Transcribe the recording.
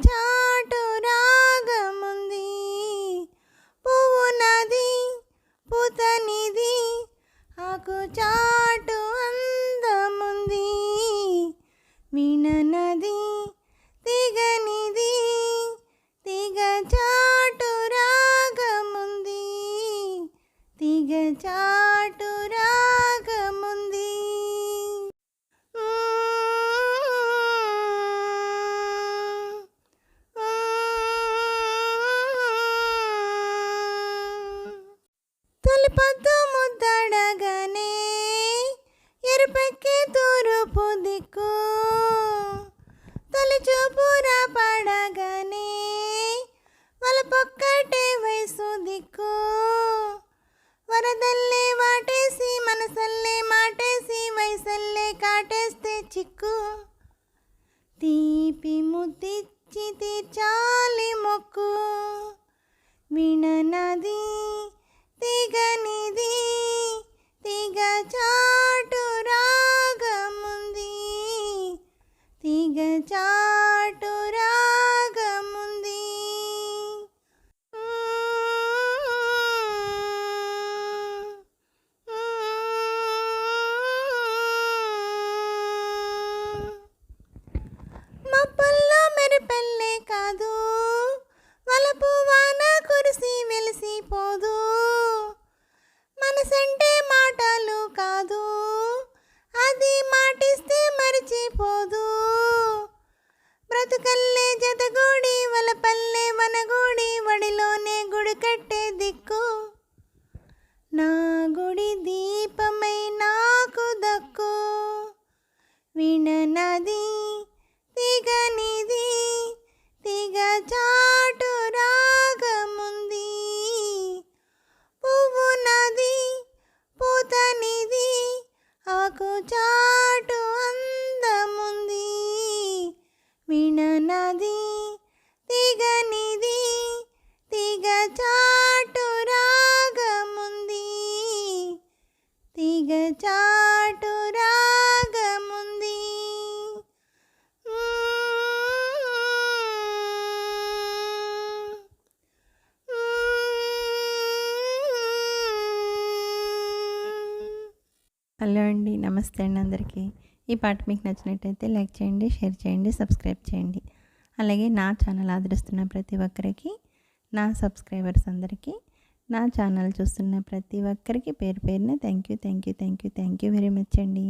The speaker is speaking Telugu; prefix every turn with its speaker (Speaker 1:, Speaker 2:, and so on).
Speaker 1: చాటు రాగముంది, పువ్వు నది పూతనిది, ఆకు చాటు అందముంది, విననది తిగనిది, తిగ చాటు రాగముంది, తిగ చాటు రాగముంది. తొలిపొద్దు ముద్దడగానే ఎరుపెక్కి తూర్పు దిక్కు, తొలి చూపురా పడగానే వలపొక్కటే వయసు దిక్కు, వరదల్లే వాటేసి మనసల్లే మాటేసి వయసల్లే కాటేస్తే చిక్కు, తీపి ముద్దిచ్చి తీర్చాలి మొక్కు, విననది తిగనిది, తిగ చాటు రాగముంది, తిగ చాటు రాగముంది. మబ్బుల్లో మెరుపెల్లే కాదు, వలపు వాన కురిసి వెలిసిపోదు, మనసంటే మాటలు కాదు, అది మాటిస్తే మరిచిపోదు, బ్రతుకల్లే జతగూడి వలపల్లే వనగూడి వడిలోనే గుడి కట్టే దిక్కు, నా గుడి దీపమై నాకు దక్కు, విననది తిగనిది, తిగ చాటు రాగముంది, పువ్వు నది పూతనిది, ఆకు చాటు అందముంది, విననది తిగనిది, తిగ చాటు రాగముంది, తిగ చాటు రాగముంది.
Speaker 2: హలో అండి, నమస్తే అండి అందరికీ. ఈ పాట మీకు నచ్చినట్టయితే లైక్ చేయండి, షేర్ చేయండి, సబ్స్క్రైబ్ చేయండి. అలాగే నా ఛానల్ ఆదరిస్తున్న ప్రతి ఒక్కరికి, నా సబ్స్క్రైబర్స్ అందరికీ, నా ఛానల్ చూస్తున్న ప్రతి ఒక్కరికి పేరు పేరున థ్యాంక్ యూ వెరీ మచ్ అండి.